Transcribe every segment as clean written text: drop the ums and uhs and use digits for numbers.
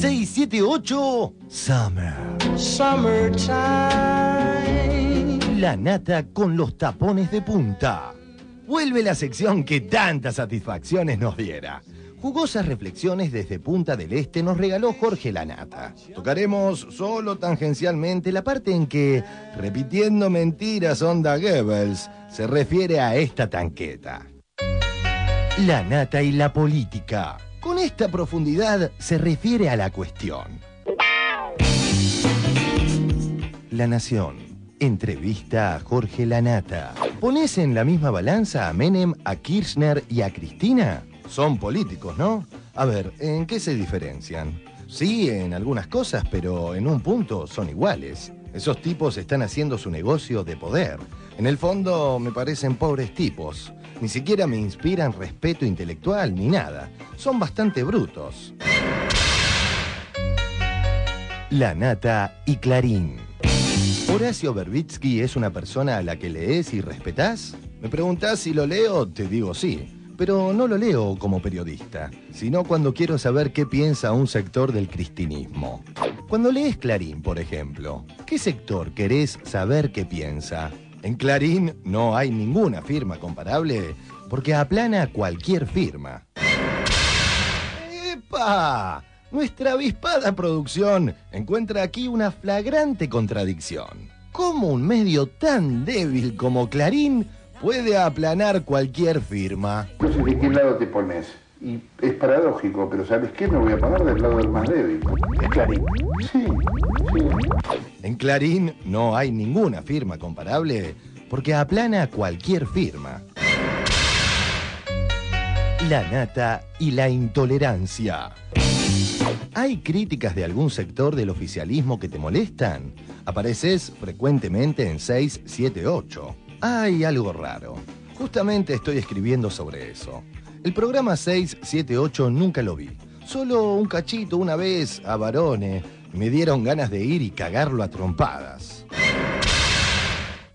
678 Summer. Summertime. La nata con los tapones de punta. Vuelve la sección que tantas satisfacciones nos diera. Jugosas reflexiones desde Punta del Este nos regaló Jorge La Nata. Tocaremos solo tangencialmente la parte en que, repitiendo mentiras onda Goebbels, se refiere a esta tanqueta. La nata y la política. Con esta profundidad se refiere a la cuestión. La Nación. Entrevista a Jorge La Nata. ¿Ponés en la misma balanza a Menem, a Kirchner y a Cristina? Son políticos, ¿no? A ver, ¿en qué se diferencian? Sí, en algunas cosas, pero en un punto son iguales. Esos tipos están haciendo su negocio de poder. En el fondo me parecen pobres tipos. Ni siquiera me inspiran respeto intelectual ni nada. Son bastante brutos. La Nata y Clarín. ¿Horacio Verbitsky es una persona a la que lees y respetás? Me preguntás si lo leo, te digo sí. Pero no lo leo como periodista, sino cuando quiero saber qué piensa un sector del cristinismo. Cuando lees Clarín, por ejemplo, ¿qué sector querés saber qué piensa? En Clarín no hay ninguna firma comparable porque aplana cualquier firma. ¡Epa! Nuestra avispada producción encuentra aquí una flagrante contradicción. ¿Cómo un medio tan débil como Clarín puede aplanar cualquier firma? No sé de qué lado te pones. Y es paradójico, pero ¿sabes qué? Me voy a poner del lado del más débil. Es Clarín. Sí, sí. En Clarín no hay ninguna firma comparable porque aplana cualquier firma. La nata y la intolerancia. ¿Hay críticas de algún sector del oficialismo que te molestan? Apareces frecuentemente en 678. Hay algo raro. Justamente estoy escribiendo sobre eso. El programa 678 nunca lo vi. Solo un cachito una vez a Barone. Me dieron ganas de ir y cagarlo a trompadas.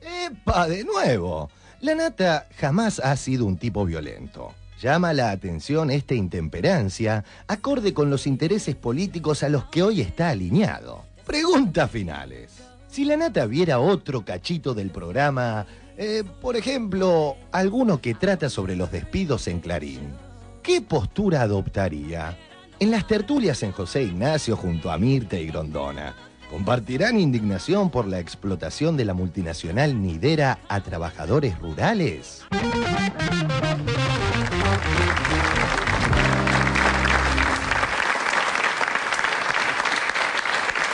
¡Epa! De nuevo. La Nata jamás ha sido un tipo violento. Llama la atención esta intemperancia acorde con los intereses políticos a los que hoy está alineado. Preguntas finales. Si La Nata viera otro cachito del programa, por ejemplo, alguno que trata sobre los despidos en Clarín, ¿qué postura adoptaría? En las tertulias en José Ignacio junto a Mirta y Grondona, ¿compartirán indignación por la explotación de la multinacional Nidera a trabajadores rurales?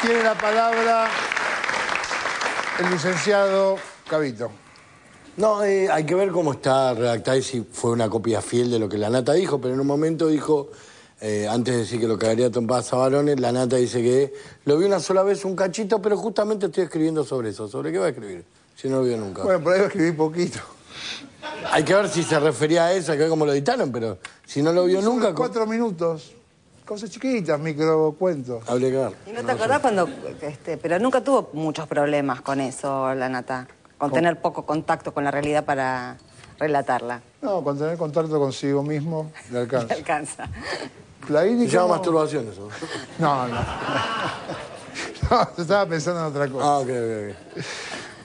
Tiene la palabra el licenciado Cavito. No, hay que ver cómo está redactada y si fue una copia fiel de lo que La Nata dijo, pero en un momento dijo, antes de decir que lo cagaría a trompadas a varones, La Nata dice que lo vi una sola vez un cachito, pero justamente estoy escribiendo sobre eso. ¿Sobre qué va a escribir? Si no lo vio nunca. Bueno, por ahí escribí poquito. Hay que ver si se refería a eso, hay que ver cómo lo editaron, pero si no lo vio nunca... 4 minutos. Cosas chiquitas, microcuentos. Hablé que ver. ¿Y no te acordás cuando... pero nunca tuvo muchos problemas con eso, La Nata? Con tener poco contacto con la realidad para relatarla. No, con tener contacto consigo mismo le alcanza. Le alcanza. Clarín, Se llama masturbación eso. No, no. No, estaba pensando en otra cosa. Ah, ok.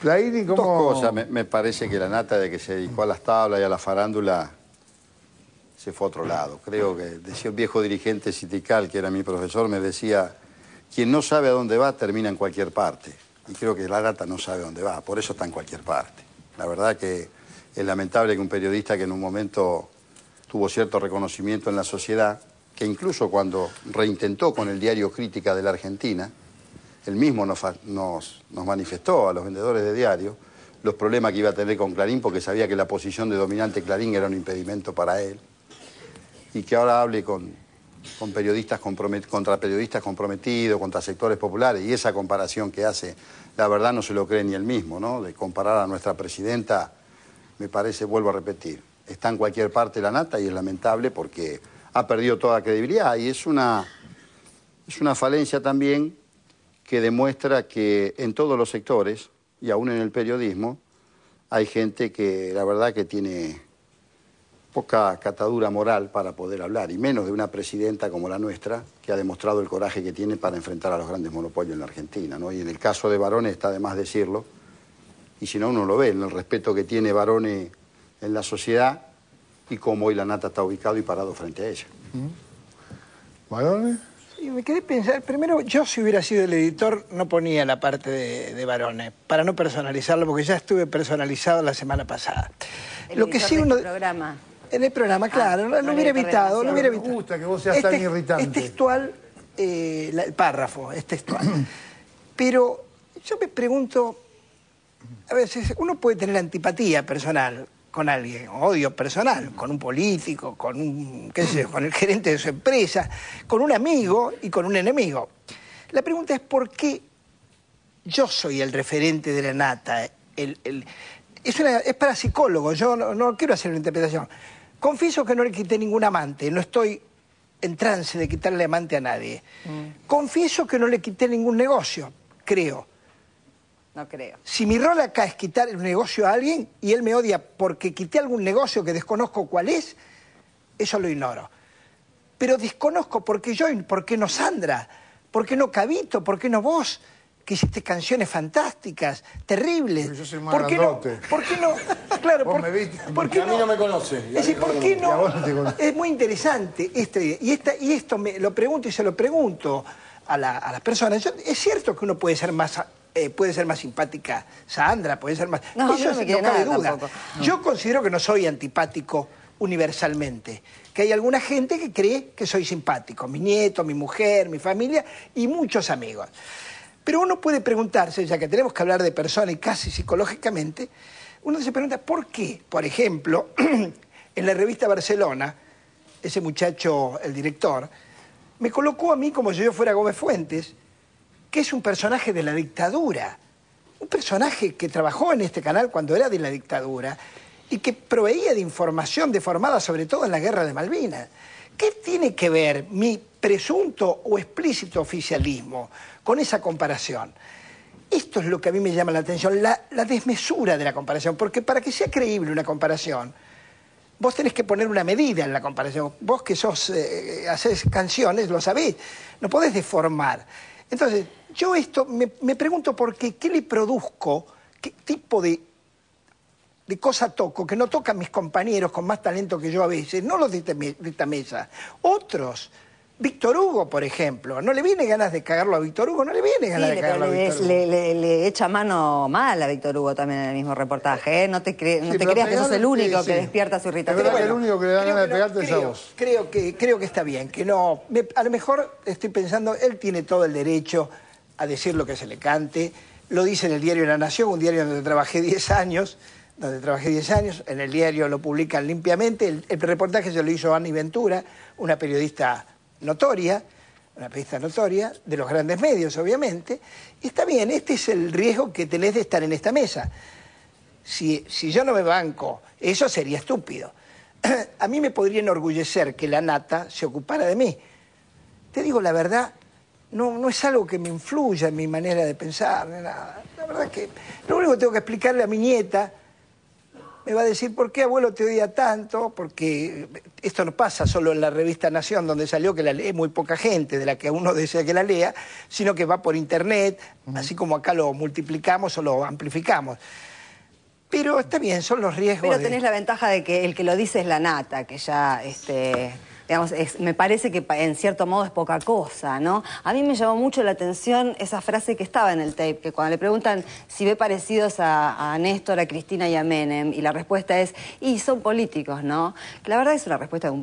Clarín, ¿cómo...? Dos cosas. Me parece que La Nata, de que se dedicó a las tablas y a la farándula, se fue a otro lado. Creo que, decía un viejo dirigente sindical, que era mi profesor, me decía, quien no sabe a dónde va, termina en cualquier parte. Y creo que La Nata no sabe a dónde va, por eso está en cualquier parte. La verdad que es lamentable que un periodista que en un momento tuvo cierto reconocimiento en la sociedad, que incluso cuando reintentó con el diario Crítica de la Argentina, él mismo nos manifestó a los vendedores de diario los problemas que iba a tener con Clarín, porque sabía que la posición de dominante Clarín era un impedimento para él. Y que ahora hable con periodistas contra periodistas comprometidos, contra sectores populares, y esa comparación que hace, la verdad no se lo cree ni él mismo, ¿no? De comparar a nuestra presidenta, me parece, vuelvo a repetir, está en cualquier parte La Nata y es lamentable porque ha perdido toda credibilidad y es una falencia también que demuestra que en todos los sectores, y aún en el periodismo, hay gente que la verdad que tiene poca catadura moral para poder hablar, y menos de una presidenta como la nuestra, que ha demostrado el coraje que tiene para enfrentar a los grandes monopolios en la Argentina, ¿no? Y en el caso de Barone está de más decirlo, y si no uno lo ve, en el respeto que tiene Barone en la sociedad y cómo hoy la Nata está ubicado y parado frente a ella. ¿Barone? Sí, me quedé pensar, primero, yo si hubiera sido el editor no ponía la parte de Barone, para no personalizarlo, porque ya estuve personalizado la semana pasada. Lo que sí uno... programa. En el programa, claro, lo hubiera evitado, lo hubiera evitado. Me gusta que vos seas tan irritante. Es textual, el párrafo, es textual. Pero yo me pregunto, a veces uno puede tener antipatía personal con alguien, odio personal, con un político, con un, qué sé yo, con el gerente de su empresa, con un amigo y con un enemigo. La pregunta es por qué yo soy el referente de la Nata. Es para psicólogos, yo no quiero hacer una interpretación. Confieso que no le quité ningún amante, no estoy en trance de quitarle amante a nadie. Confieso que no le quité ningún negocio, creo. No creo. Si mi rol acá es quitar el negocio a alguien y él me odia porque quité algún negocio que desconozco cuál es, eso lo ignoro. Pero desconozco por qué yo, por qué no Sandra, por qué no Cabito, por qué no vos, que hiciste canciones fantásticas, terribles. Pero yo soy más ¿Por qué no? grandote. ¿Por qué no? Claro, Vos me viste. ¿por qué A mí no me conoce. Es decir, ¿por qué Y a no? vos no te conozco. Es muy interesante y esto me lo pregunto y se lo pregunto a las personas. Es cierto que uno puede ser más simpática Sandra, puede ser más... No, eso no me no queda cabe nada duda. tampoco. Yo considero que no soy antipático universalmente, que hay alguna gente que cree que soy simpático, mi nieto, mi mujer, mi familia y muchos amigos. Pero uno puede preguntarse, ya que tenemos que hablar de personas y casi psicológicamente, uno se pregunta por qué, por ejemplo, en la revista Barcelona, ese muchacho, el director, me colocó a mí como si yo fuera Gómez Fuentes, que es un personaje de la dictadura, un personaje que trabajó en este canal cuando era de la dictadura y que proveía de información deformada sobre todo en la guerra de Malvinas. ¿Qué tiene que ver mi presunto o explícito oficialismo con esa comparación? Esto es lo que a mí me llama la atención, la desmesura de la comparación, porque para que sea creíble una comparación, vos tenés que poner una medida en la comparación. Vos que hacés canciones, lo sabés, no podés deformar. Entonces, yo me pregunto por qué le produzco, qué tipo de cosa toco, que no tocan mis compañeros con más talento que yo a veces, no los de esta mesa, otros. Víctor Hugo, por ejemplo, ¿no le viene ganas de cagarlo a Víctor Hugo? No le viene ganas de cagarlo a Víctor Hugo. Le echa mano mal a Víctor Hugo también en el mismo reportaje, ¿eh? No te creas que sos el único que despierta su irritación. Es verdad que el único que le da ganas de pegarte es a vos. Creo que está bien, que no... a lo mejor estoy pensando, él tiene todo el derecho a decir lo que se le cante. Lo dice en el diario La Nación, un diario donde trabajé 10 años, en el diario lo publican limpiamente. El reportaje se lo hizo Ani Ventura, una periodista notoria, de los grandes medios, obviamente. Y está bien, este es el riesgo que tenés de estar en esta mesa. Si yo no me banco, eso sería estúpido. A mí me podría enorgullecer que la Nata se ocupara de mí. Te digo la verdad, no es algo que me influya en mi manera de pensar, ni nada. La verdad es que lo único que tengo que explicarle a mi nieta, me va a decir, ¿por qué abuelo te odia tanto? Porque esto no pasa solo en la revista Nación, donde salió que la lee muy poca gente, de la que uno desea que la lea, sino que va por internet, así como acá lo multiplicamos o lo amplificamos. Pero está bien, son los riesgos. Pero tenés la ventaja de que el que lo dice es la Nata, que ya... digamos, me parece que en cierto modo es poca cosa, ¿no? A mí me llamó mucho la atención esa frase que estaba en el tape, que cuando le preguntan si ve parecidos a Néstor, a Cristina y a Menem, y la respuesta es, y son políticos, ¿no? Que la verdad es una respuesta de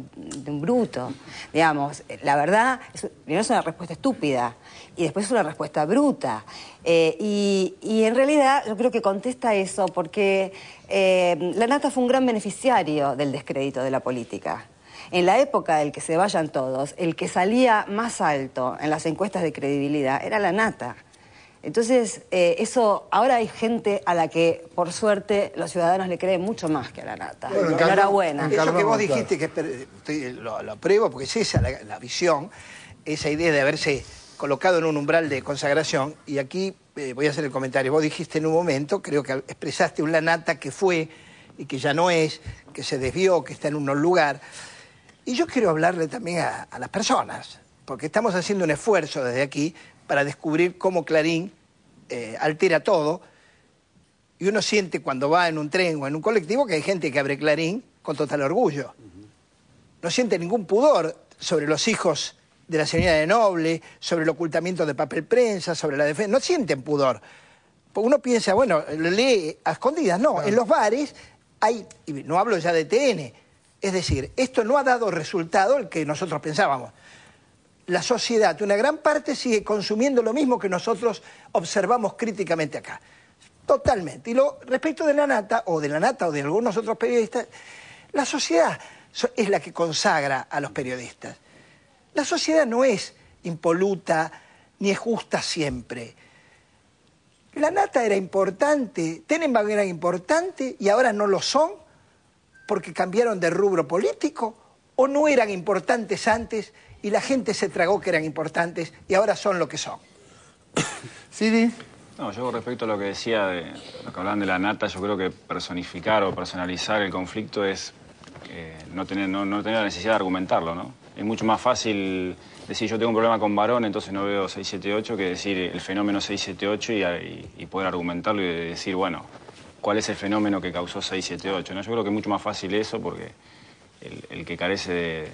un bruto, digamos. La verdad, primero es una respuesta estúpida, y después es una respuesta bruta. Y en realidad yo creo que contesta eso porque la Nata fue un gran beneficiario del descrédito de la política. En la época del que se vayan todos, el que salía más alto en las encuestas de credibilidad era la Nata. Entonces, eso, ahora hay gente a la que, por suerte, los ciudadanos le creen mucho más que a la Nata. Bueno, enhorabuena. Eso que vos dijiste, que lo apruebo, porque es esa la visión, esa idea de haberse colocado en un umbral de consagración, y aquí voy a hacer el comentario. Vos dijiste en un momento, creo que expresaste un la Nata que fue y que ya no es, que se desvió, que está en un lugar. Y yo quiero hablarle también a las personas, porque estamos haciendo un esfuerzo desde aquí para descubrir cómo Clarín altera todo. Y uno siente cuando va en un tren o en un colectivo que hay gente que abre Clarín con total orgullo. No siente ningún pudor sobre los hijos de la señora de Noble, sobre el ocultamiento de papel prensa, sobre la defensa. No sienten pudor. Uno piensa, bueno, lo lee a escondidas. No, en los bares hay, y no hablo ya de TN, es decir, esto no ha dado resultado el que nosotros pensábamos. La sociedad, una gran parte, sigue consumiendo lo mismo que nosotros observamos críticamente acá. Totalmente. Y respecto de la Nata, o de algunos otros periodistas, la sociedad es la que consagra a los periodistas. La sociedad no es impoluta ni es justa siempre. La Nata era importante, Tenenbaum era importante y ahora no lo son porque cambiaron de rubro político, o no eran importantes antes y la gente se tragó que eran importantes y ahora son lo que son. ¿Sidi? No, yo respecto a lo que decía, de lo que hablaban de la Nata, yo creo que personificar o personalizar el conflicto es no tener la necesidad de argumentarlo, ¿no? Es mucho más fácil decir yo tengo un problema con Barón, entonces no veo 678, que decir el fenómeno 678 y poder argumentarlo y decir, bueno, ¿cuál es el fenómeno que causó 678? ¿No? Yo creo que es mucho más fácil eso porque el que carece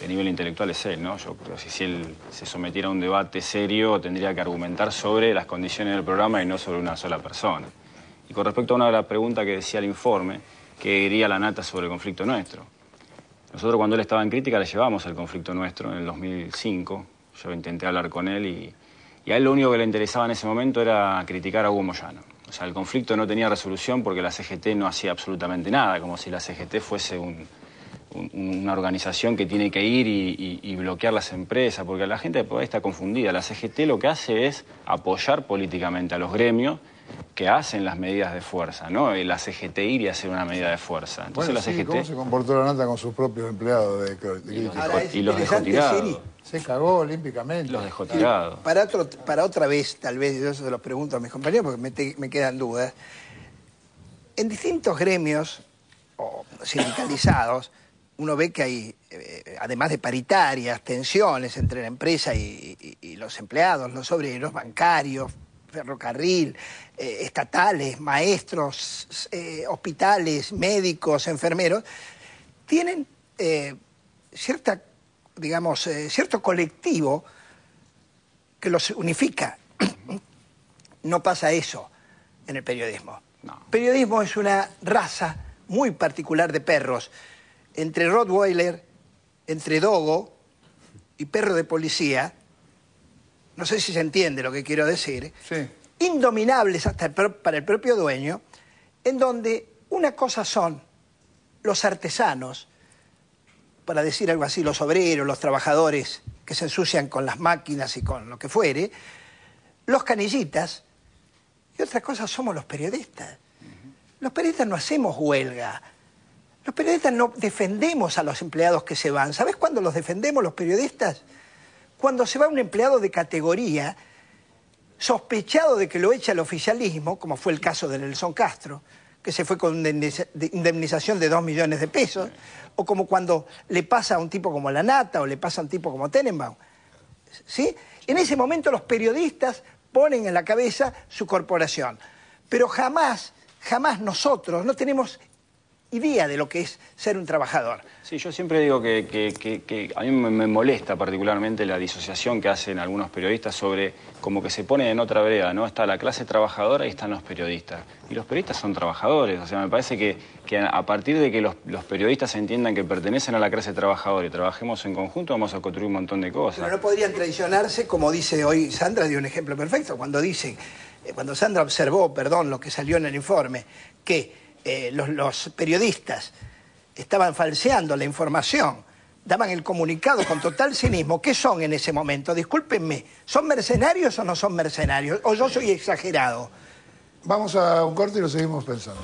de nivel intelectual es él, ¿no? Yo creo que si él se sometiera a un debate serio tendría que argumentar sobre las condiciones del programa y no sobre una sola persona. Y con respecto a una de las preguntas que decía el informe, ¿qué diría la Nata sobre el conflicto nuestro? Nosotros cuando él estaba en crítica le llevamos el conflicto nuestro en el 2005. Yo intenté hablar con él y a él lo único que le interesaba en ese momento era criticar a Hugo Moyano. O sea, el conflicto no tenía resolución porque la CGT no hacía absolutamente nada, como si la CGT fuese una organización que tiene que ir y bloquear las empresas, porque la gente por ahí está confundida. La CGT lo que hace es apoyar políticamente a los gremios que hacen las medidas de fuerza, ¿no? La CGT ir y hacer una medida de fuerza. Entonces Bueno, la CGT... ¿cómo se comportó la Nata con sus propios empleados de crítica? Y los dejó tirados. Se cagó olímpicamente. Los dejó tirados. Para otra vez, tal vez, yo se los pregunto a mis compañeros porque me quedan dudas. En distintos gremios o sindicalizados, uno ve que hay, además de paritarias, tensiones entre la empresa y los empleados, los obreros, bancarios, ferrocarril, estatales, maestros, hospitales, médicos, enfermeros, tienen cierto colectivo que los unifica. No pasa eso en el periodismo. No. El periodismo es una raza muy particular de perros. Entre Rottweiler, entre Dogo y perro de policía, no sé si se entiende lo que quiero decir, sí. Indominables hasta para el propio dueño, en donde una cosa son los artesanos, para decir algo así, los obreros, los trabajadores que se ensucian con las máquinas y con lo que fuere, los canillitas, y otra cosa somos los periodistas. Los periodistas no hacemos huelga. Los periodistas no defendemos a los empleados que se van. ¿Sabes cuándo los defendemos los periodistas? Cuando se va un empleado de categoría, sospechado de que lo echa el oficialismo, como fue el caso de Nelson Castro, que se fue con indemnización de 2 millones de pesos, o como cuando le pasa a un tipo como la Nata o le pasa a un tipo como Tenenbaum. ¿Sí? En ese momento los periodistas ponen en la cabeza su corporación. Pero jamás nosotros no tenemos idea de lo que es ser un trabajador. Sí, yo siempre digo que a mí me molesta particularmente la disociación que hacen algunos periodistas sobre como que se pone en otra vereda, ¿no? Está la clase trabajadora y están los periodistas. Y los periodistas son trabajadores, o sea, me parece que a partir de que los periodistas entiendan que pertenecen a la clase trabajadora y trabajemos en conjunto, vamos a construir un montón de cosas. Pero no podrían traicionarse, como dice hoy Sandra, dio un ejemplo perfecto, cuando Sandra observó, lo que salió en el informe, que los periodistas estaban falseando la información, daban el comunicado con total cinismo. ¿Qué son en ese momento? Discúlpenme, ¿son mercenarios o no son mercenarios? ¿O yo soy exagerado? Vamos a un corte y lo seguimos pensando.